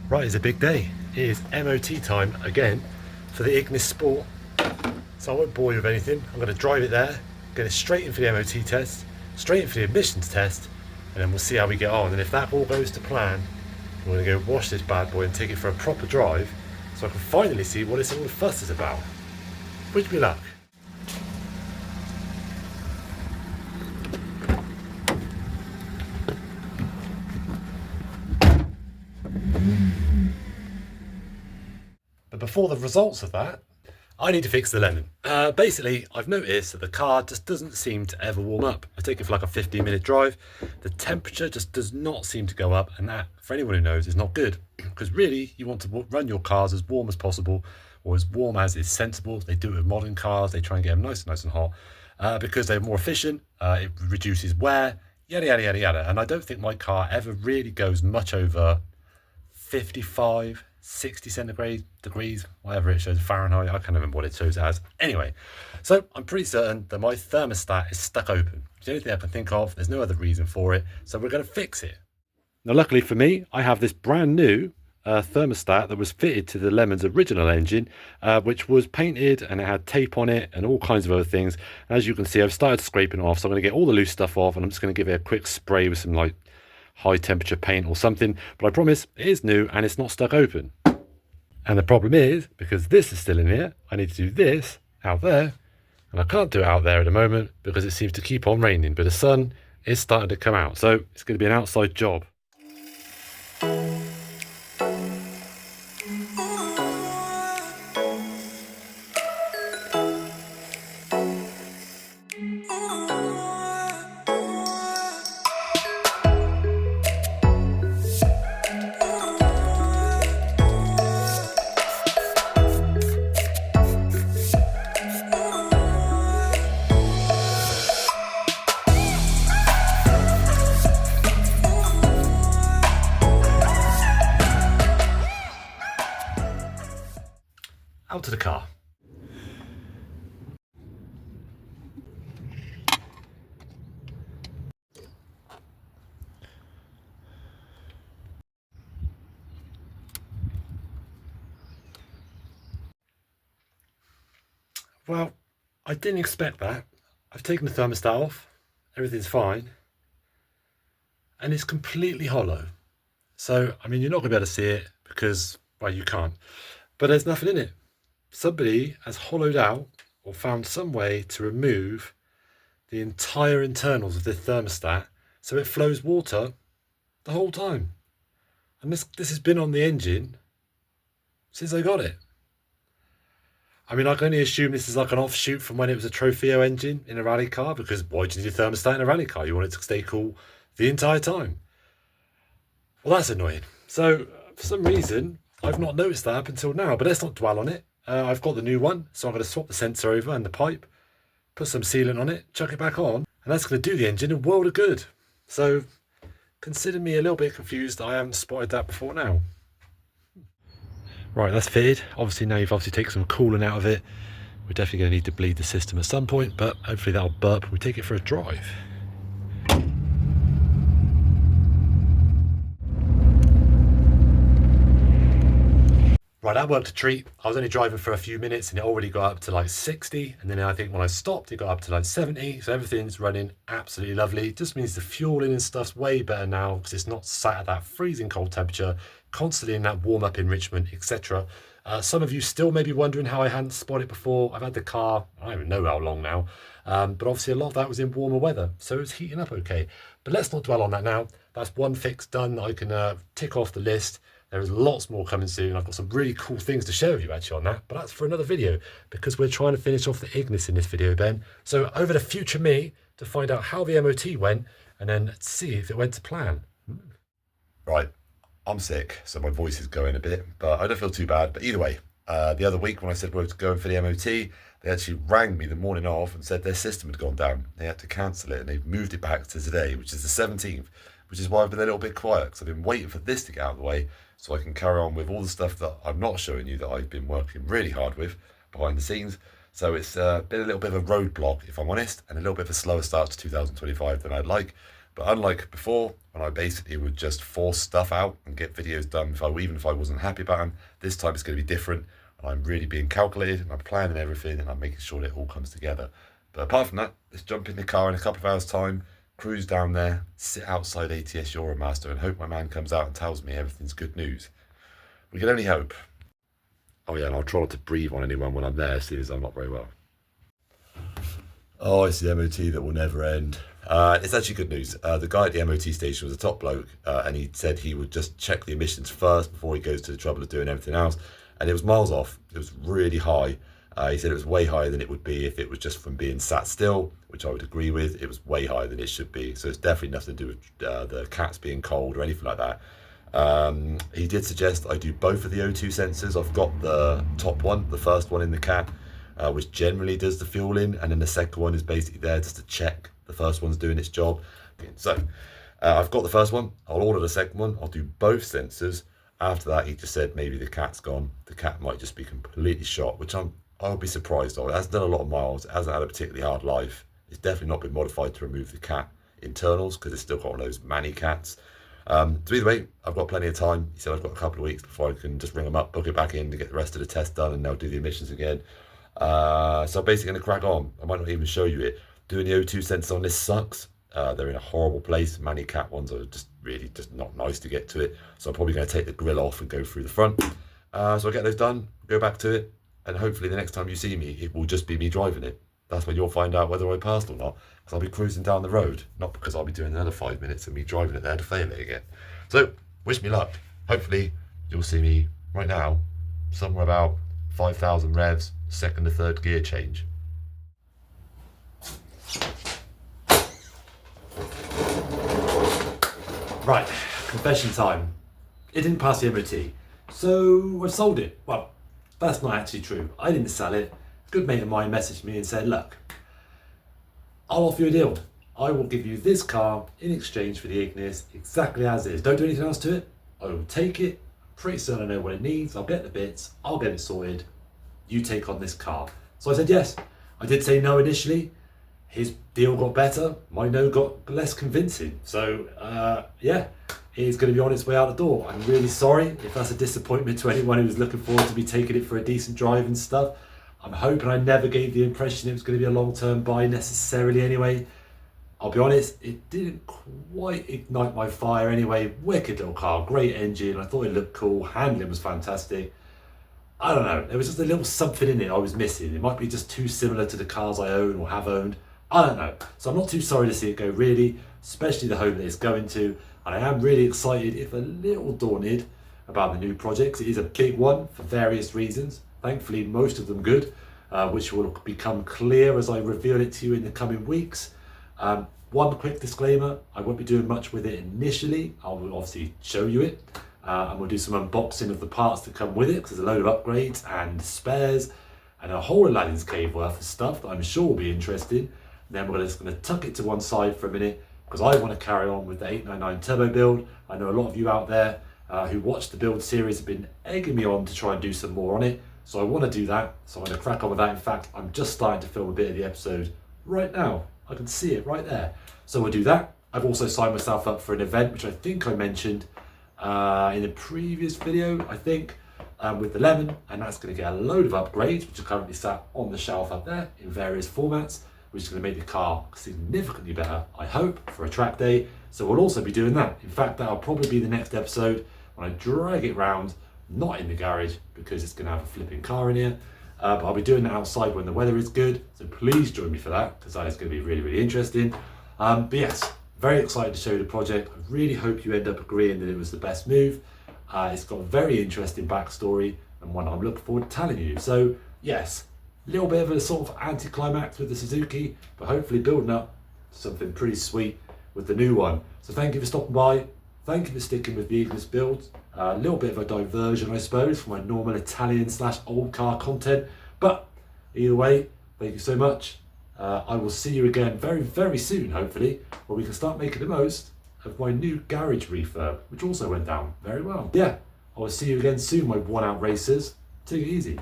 Right, it's a big day. It is MOT time again for the Ignis Sport. So I won't bore you with anything. I'm going to drive it there, get it straight in for the MOT test, straight in for the emissions test, and then we'll see how we get on. And if that all goes to plan, we're going to go wash this bad boy and take it for a proper drive so I can finally see what it's all the fuss is about. Wish me luck. But before the results of that, I need to fix the lemon. Basically, I've noticed that the car just doesn't seem to ever warm up. I take it for like a 15-minute drive. The temperature just does not seem to go up, and that, for anyone who knows, is not good. Because really, you want to run your cars as warm as possible, or as warm as is sensible. They do it with modern cars. They try and get them nice and hot because they're more efficient. It reduces wear, yada, yada, yada, yada. And I don't think my car ever really goes much over 55, 60 centigrade degrees, whatever it shows, Fahrenheit. I can't remember what it shows as. Anyway, so I'm pretty certain that my thermostat is stuck open. It's the only thing I can think of. There's no other reason for it. So we're going to fix it. Now, luckily for me, I have this brand new thermostat that was fitted to the Lemon's original engine, which was painted and it had tape on it and all kinds of other things. And as you can see, I've started scraping off. So I'm going to get all the loose stuff off and I'm just going to give it a quick spray with some like high temperature paint or something, but I promise it is new and it's not stuck open. And the problem is, because this is still in here, I need to do this out there, and I can't do it out there at the moment because it seems to keep on raining, but the sun is starting to come out, so it's going to be an outside job. Out to the car. Well, I didn't expect that. I've taken the thermostat off, everything's fine, and it's completely hollow. So, I mean, you're not going to be able to see it because, well, you can't, but there's nothing in it. Somebody has hollowed out or found some way to remove the entire internals of this thermostat so it flows water the whole time. And this has been on the engine since I got it. I mean, I can only assume this is like an offshoot from when it was a Trofeo engine in a rally car, because why do you need a thermostat in a rally car? You want it to stay cool the entire time. Well, that's annoying. So for some reason, I've not noticed that up until now, but let's not dwell on it. I've got the new one, so I'm going to swap the sensor over and the pipe, put some sealant on it, chuck it back on, and that's going to do the engine a world of good. So consider me a little bit confused that I haven't spotted that before now. Right, that's fitted. Obviously now you've taken some coolant out of it. We're definitely going to need to bleed the system at some point, but hopefully that'll burp when we take it for a drive. Right, that worked a treat. I was only driving for a few minutes and it already got up to like 60. And then I think when I stopped, it got up to like 70. So everything's running absolutely lovely. It just means the fueling and stuff's way better now because it's not sat at that freezing cold temperature, constantly in that warm up enrichment, etc. Some of you still may be wondering how I hadn't spotted it before. I've had the car, I don't even know how long now. But obviously a lot of that was in warmer weather. So it's heating up okay. But let's not dwell on that now. That's one fix done that I can tick off the list. There is lots more coming soon. I've got some really cool things to share with you actually on that, but that's for another video because we're trying to finish off the Ignis in this video, Ben. So over to future me to find out how the MOT went and then see if it went to plan. Right, I'm sick, so my voice is going a bit, but I don't feel too bad. But either way, the other week when I said we were going for the MOT, they actually rang me the morning of and said their system had gone down. They had to cancel it and they've moved it back to today, which is the 17th, which is why I've been a little bit quiet because I've been waiting for this to get out of the way so I can carry on with all the stuff that I'm not showing you that I've been working really hard with behind the scenes. So it's been a little bit of a roadblock, if I'm honest, and a little bit of a slower start to 2025 than I'd like. But unlike before, when I basically would just force stuff out and get videos done, even if I wasn't happy about them, this time it's going to be different. And I'm really being calculated, and I'm planning everything, and I'm making sure that it all comes together. But apart from that, let's jump in the car in a couple of hours' time, cruise down there, sit outside ATS Euromaster, and hope my man comes out and tells me everything's good news. We can only hope. Oh yeah, and I'll try not to breathe on anyone when I'm there, seeing as I'm not very well. Oh, it's the MOT that will never end. It's actually good news. The guy at the MOT station was a top bloke, and he said he would just check the emissions first before he goes to the trouble of doing everything else. And it was miles off. It was really high. He said it was way higher than it would be if it was just from being sat still, which I would agree with. It was way higher than it should be. So it's definitely nothing to do with the cats being cold or anything like that. He did suggest I do both of the O2 sensors. I've got the top one, the first one in the cat, which generally does the fueling, and then the second one is basically there just to check the first one's doing its job. Okay, so I've got the first one. I'll order the second one. I'll do both sensors. After that, he just said maybe the cat's gone. The cat might just be completely shot, which I'll be surprised of. It hasn't done a lot of miles. It hasn't had a particularly hard life. It's definitely not been modified to remove the cat internals because it's still got one of those Manny cats. So either way, I've got plenty of time. He said I've got a couple of weeks before I can just ring them up, book it back in to get the rest of the test done, and they'll do the emissions again. So I'm basically going to crack on. I might not even show you it. Doing the O2 sensors on this sucks. They're in a horrible place. Manny cat ones are just really just not nice to get to it. So I'm probably going to take the grill off and go through the front. So I'll get those done, go back to it, and hopefully the next time you see me, it will just be me driving it. That's when you'll find out whether I passed or not, because I'll be cruising down the road, not because I'll be doing another 5 minutes of me driving it there to fail it again. So wish me luck. Hopefully you'll see me right now, somewhere about 5,000 revs, second to third gear change. Right, confession time. It didn't pass the MOT, so I've sold it. Well, that's not actually true. I didn't sell it. A good mate of mine messaged me and said, look, I'll offer you a deal. I will give you this car in exchange for the Ignis exactly as is. Don't do anything else to it. I will take it. Pretty soon I know what it needs. I'll get the bits. I'll get it sorted. You take on this car. So I said yes. I did say no initially. His deal got better. My no got less convincing. So yeah, it's going to be on its way out the door. I'm really sorry if that's a disappointment to anyone who was looking forward to me taking it for a decent drive and stuff. I'm hoping I never gave the impression it was going to be a long-term buy necessarily anyway. I'll be honest, it didn't quite ignite my fire anyway. Wicked little car, great engine. I thought it looked cool. Handling was fantastic. I don't know. There was just a little something in it I was missing. It might be just too similar to the cars I own or have owned. I don't know. So I'm not too sorry to see it go, really, especially the home that it's going to. And I am really excited, if a little daunted, about the new projects. It is a big one for various reasons. Thankfully, most of them good, which will become clear as I reveal it to you in the coming weeks. One quick disclaimer, I won't be doing much with it initially. I will obviously show you it, and we'll do some unboxing of the parts that come with it, because there's a load of upgrades and spares and a whole Aladdin's Cave worth of stuff that I'm sure will be interesting. Then we're just going to tuck it to one side for a minute, because I want to carry on with the 899 turbo build. I know a lot of you out there who watched the build series have been egging me on to try and do some more on it. So I want to do that. So I'm going to crack on with that. In fact, I'm just starting to film a bit of the episode right now. I can see it right there. So we'll do that. I've also signed myself up for an event, which I think I mentioned in a previous video, I think, with the Lemon. And that's going to get a load of upgrades, which are currently sat on the shelf up there in various formats, which is going to make the car significantly better, I hope, for a track day. So we'll also be doing that. In fact, that'll probably be the next episode when I drag it round, not in the garage, because it's going to have a flipping car in here. But I'll be doing that outside when the weather is good. So please join me for that, because that is going to be really, really interesting. But yes, very excited to show you the project. I really hope you end up agreeing that it was the best move. It's got a very interesting backstory and one I'm looking forward to telling you. So yes, a little bit of a sort of anticlimax with the Suzuki, but hopefully building up something pretty sweet with the new one. So thank you for stopping by. Thank you for sticking with the Ignis build. A little bit of a diversion, I suppose, from my normal Italian/old car content. But either way, thank you so much. I will see you again very, very soon, hopefully, where we can start making the most of my new garage refurb, which also went down very well. Yeah, I will see you again soon, my worn-out racers. Take it easy.